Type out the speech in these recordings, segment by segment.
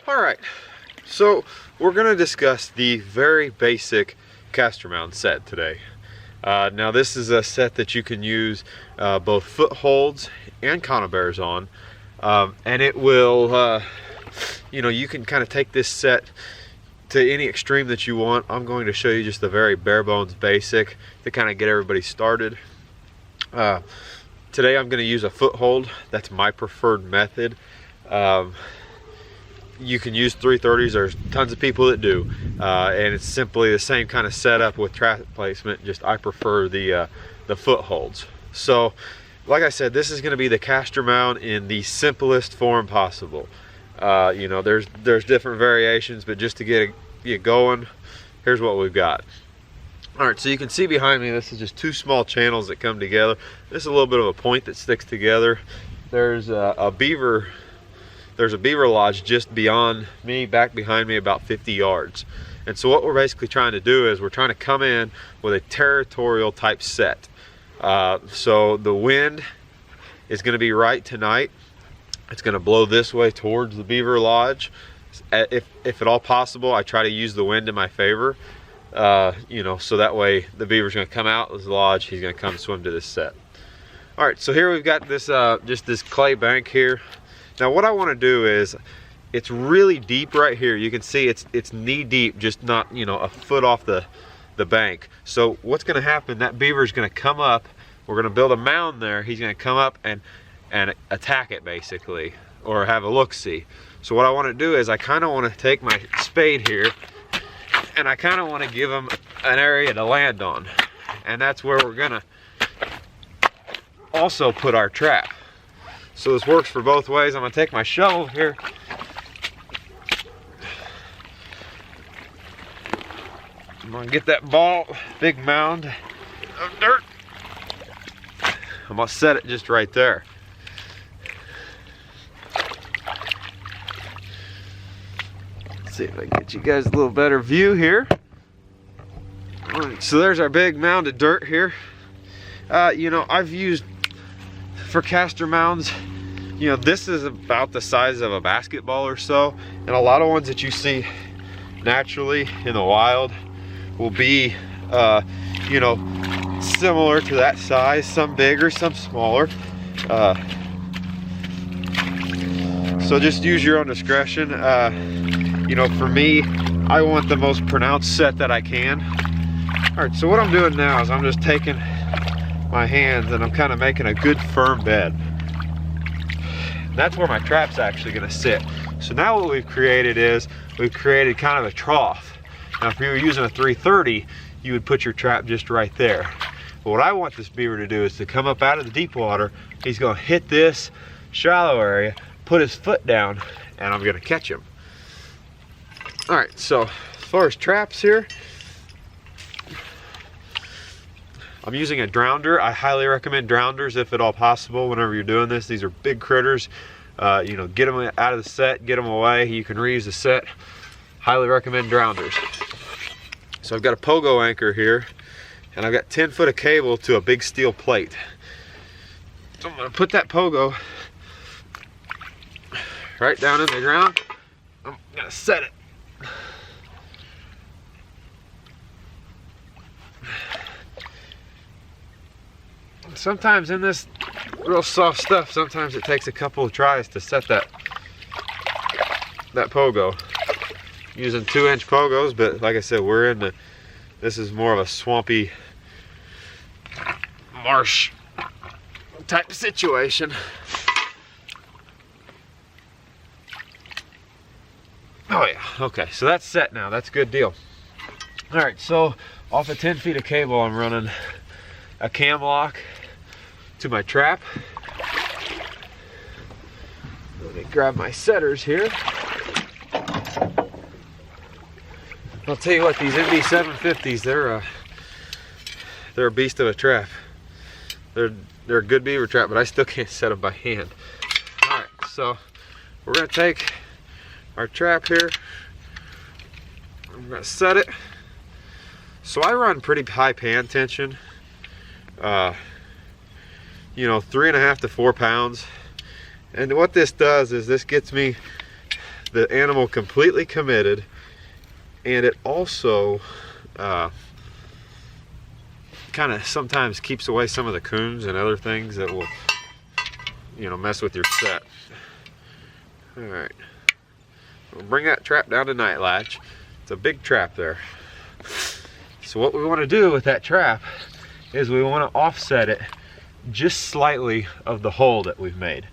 All right, so we're gonna discuss the very basic Castor Mound set today. Now this is a set that you can use both footholds and conibears on, and it will, you know, you can kind of take this set to any extreme that you want. I'm going to show you just the very bare bones basic to kind of get everybody started. Today I'm going to use a foothold. That's my preferred method. You can use 330s. There's tons of people that do, and it's simply the same kind of setup with trap placement. Just I prefer the footholds. So, like I said, this is going to be the Castor Mound in the simplest form possible. You know, there's different variations, but just to get it going, here's what we've got. All right, so you can see behind me, this is just two small channels that come together. This is a little bit of a point that sticks together. There's a beaver. There's a beaver lodge just beyond me, back behind me, about 50 yards. And so what we're basically trying to do is we're trying to come in with a territorial type set. So the wind is going to be right tonight. It's going to blow this way towards the beaver lodge. If at all possible, I try to use the wind in my favor. You know, so that way the beaver's going to come out of the lodge. He's going to come swim to this set. All right, so here we've got this just this clay bank here. Now what I want to do is, it's really deep right here. You can see it's knee deep, just not, you know, a foot off the bank. So what's going to happen, that beaver's going to come up. We're going to build a mound there. He's going to come up and attack it basically, or have a look-see. So what I want to do is I kind of want to take my spade here and I kind of want to give him an area to land on, and that's where we're going to also put our trap. So this works for both ways. I'm going to take my shovel here. I'm going to get that big mound of dirt. I'm going to set it just right there. Let's see if I can get you guys a little better view here. All right, so there's our big mound of dirt here. You know, I've used, for Castor mounds, you know, this is about the size of a basketball or so, and a lot of ones that you see naturally in the wild will be you know, similar to that size, some bigger, some smaller. So just use your own discretion. You know, for me, I want the most pronounced set that I can. All right, so what I'm doing now is I'm just taking my hands and I'm kind of making a good firm bed. That's where my trap's actually going to sit. So now what we've created is, we've created kind of a trough. Now if you were using a 330, you would put your trap just right there. But what I want this beaver to do is to come up out of the deep water. He's going to hit this shallow area, put his foot down, and I'm going to catch him. All right, so as far as traps here, I'm using a drowner. I highly recommend drowners if at all possible whenever you're doing this. These are big critters. You know, get them out of the set, get them away. You can reuse the set. Highly recommend drowners. So I've got a pogo anchor here, and I've got 10 foot of cable to a big steel plate. So I'm gonna put that pogo right down in the ground. I'm gonna set it. Sometimes in this real soft stuff, sometimes it takes a couple of tries to set that pogo. Using 2-inch pogos, but like I said, we're in this is more of a swampy marsh type of situation. Oh yeah, okay, so that's set now. That's a good deal. All right, so off of 10 feet of cable, I'm running a cam lock to my trap. Let me grab my setters here. I'll tell you what, these MB 750s, they're a beast of a trap. They're a good beaver trap, but I still can't set them by hand. All right, so we're gonna take our trap here. I'm gonna set it. So I run pretty high pan tension. You know, 3.5 to 4 pounds. And what this does is this gets me the animal completely committed, and it also kind of sometimes keeps away some of the coons and other things that will, you know, mess with your set. All right, we'll bring that trap down to night latch. It's a big trap there. So what we want to do with that trap is we want to offset it just slightly of the hole that we've made.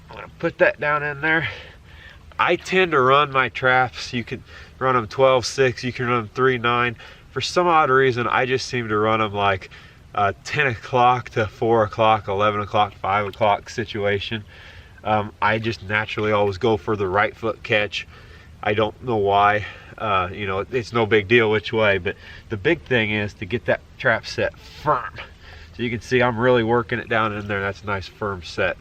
I'm going to put that down in there. I tend to run my traps, you can run them 12-6, you can run them 3-9. For some odd reason, I just seem to run them like 10 o'clock to 4 o'clock, 11 o'clock, 5 o'clock situation. I just naturally always go for the right foot catch. I don't know why. You know, it's no big deal which way, but the big thing is to get that trap set firm. So you can see I'm really working it down in there. That's a nice firm set.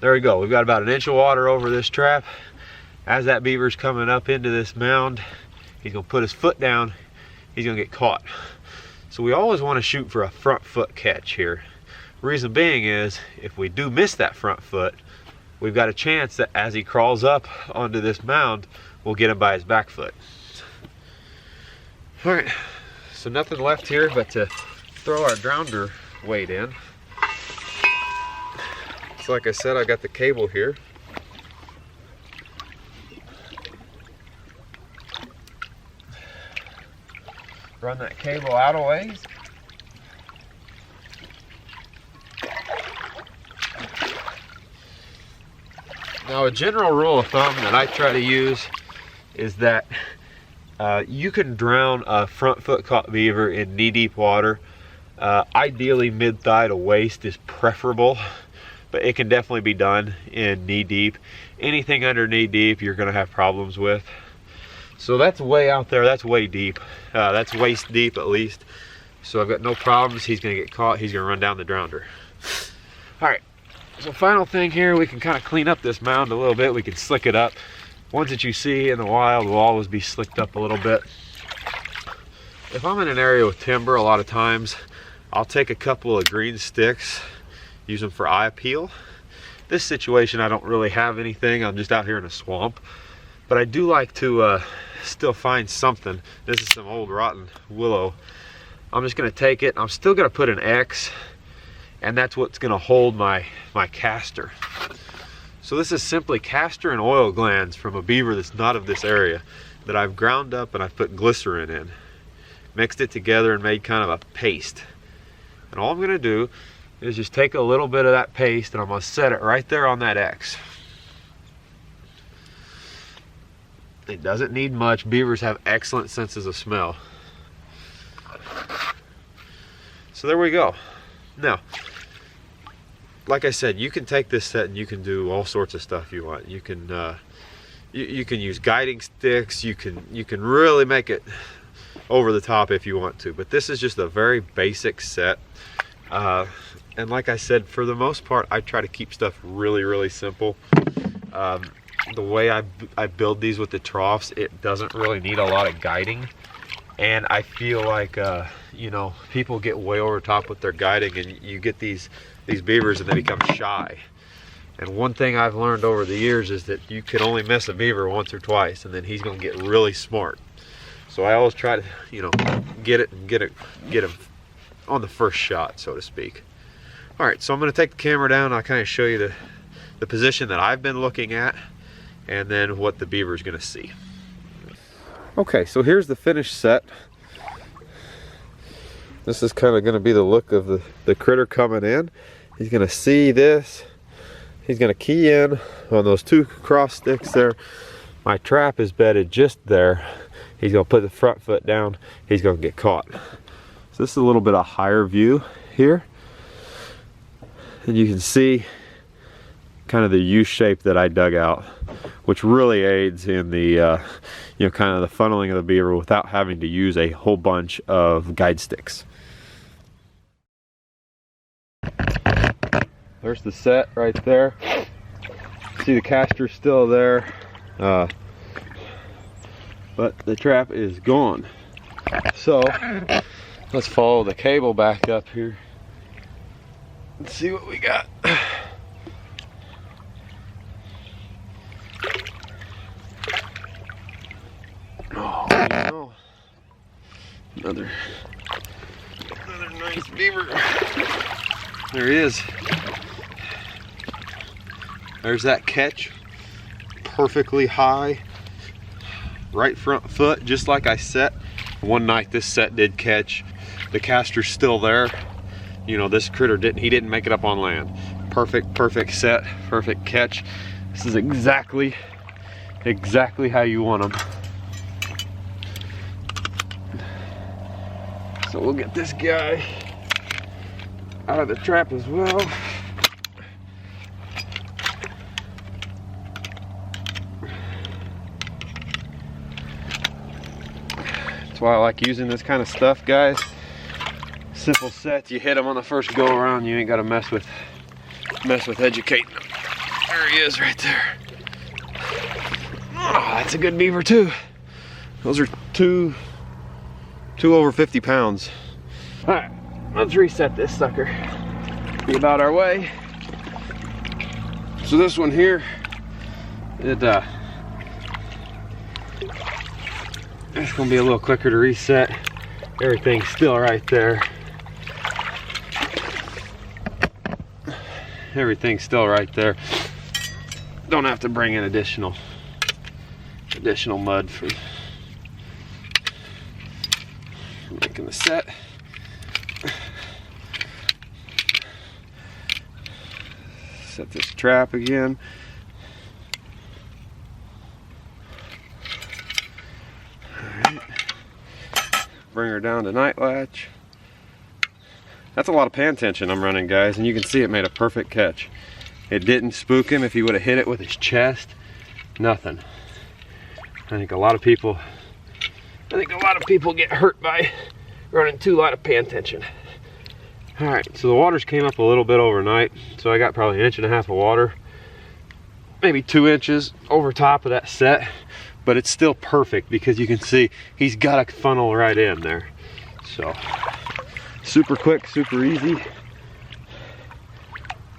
There we go. We've got about 1 inch of water over this trap. As that beaver's coming up into this mound, he's gonna put his foot down, he's gonna get caught. So we always want to shoot for a front foot catch here. Reason being is, if we do miss that front foot, we've got a chance that as he crawls up onto this mound, we'll get him by his back foot. All right, so nothing left here but to throw our grounder weight in. So like I said, I got the cable here. Run that cable out a ways. Now a general rule of thumb that I try to use is that you can drown a front foot caught beaver in knee-deep water. Ideally mid-thigh to waist is preferable, but it can definitely be done in knee-deep. Anything under knee-deep you're gonna have problems with. So that's way out there, that's way deep. That's waist deep at least. So I've got no problems, he's gonna get caught, he's gonna run down the grounder. All right, so final thing here, we can kind of clean up this mound a little bit, we can slick it up. Ones that you see in the wild will always be slicked up a little bit. If I'm in an area with timber, a lot of times, I'll take a couple of green sticks, use them for eye appeal. This situation, I don't really have anything, I'm just out here in a swamp. But I do like to still find something. This is some old rotten willow. I'm just gonna take it, I'm still gonna put an X, and that's what's gonna hold my castor. So this is simply castor and oil glands from a beaver that's not of this area that I've ground up and I've put glycerin in. Mixed it together and made kind of a paste. And all I'm gonna do is just take a little bit of that paste and I'm gonna set it right there on that X. It doesn't need much. Beavers have excellent senses of smell. So there we go. Now, like I said, you can take this set and you can do all sorts of stuff you want. You can you can use guiding sticks. You can really make it over the top if you want to. But this is just a very basic set. And like I said, for the most part, I try to keep stuff really simple. The way I build these with the troughs, it doesn't really need a lot of guiding. And I feel like, you know, people get way over top with their guiding and you get these beavers and they become shy. And one thing I've learned over the years is that you can only miss a beaver once or twice and then he's gonna get really smart. So I always try to, you know, get him on the first shot, so to speak. All right, so I'm gonna take the camera down. I'll kind of show you the position that I've been looking at and then what the beaver is gonna see. Okay, so here's the finished set. This is kind of gonna be the look of the critter coming in. He's gonna see this. He's gonna key in on those two cross sticks there. My trap is bedded just there. He's gonna put the front foot down. He's gonna get caught. So this is a little bit of higher view here. And you can see kind of the U shape that I dug out, which really aids in the you know, kind of the funneling of the beaver without having to use a whole bunch of guide sticks. There's the set right there. See the castor still there, but the trap is gone. So let's follow the cable back up here and see what we got. Another nice beaver. There he is. There's that catch. Perfectly high. Right front foot, just like I set. One night this set did catch. The Castor's still there. You know, this critter he didn't make it up on land. Perfect set, perfect catch. This is exactly how you want them. So we'll get this guy out of the trap as well. That's why I like using this kind of stuff, guys. Simple sets, you hit them on the first go around, you ain't got to mess with educating them. There he is right there. Oh, that's a good beaver too. Those are two over 50 pounds. All right, let's reset this sucker. Be about our way. So this one here, it's gonna be a little quicker to reset. Everything's still right there. Everything's still right there. Don't have to bring in additional mud for making the set. Set this trap again. Alright. Bring her down to night latch. That's a lot of pan tension I'm running, guys, and you can see it made a perfect catch. It didn't spook him. If he would have hit it with his chest, nothing. I think a lot of people get hurt by running too light of pan tension. All right, so the waters came up a little bit overnight, so I got probably 1.5 inches of water, maybe 2 inches over top of that set, but it's still perfect because you can see he's got a funnel right in there. So super quick, super easy.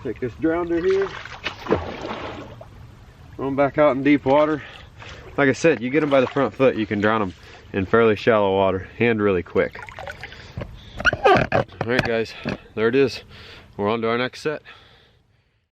Take this drowner here, throw him back out in deep water. Like I said, you get them by the front foot, you can drown them in fairly shallow water and really quick. All right, guys, there it is. We're on to our next set.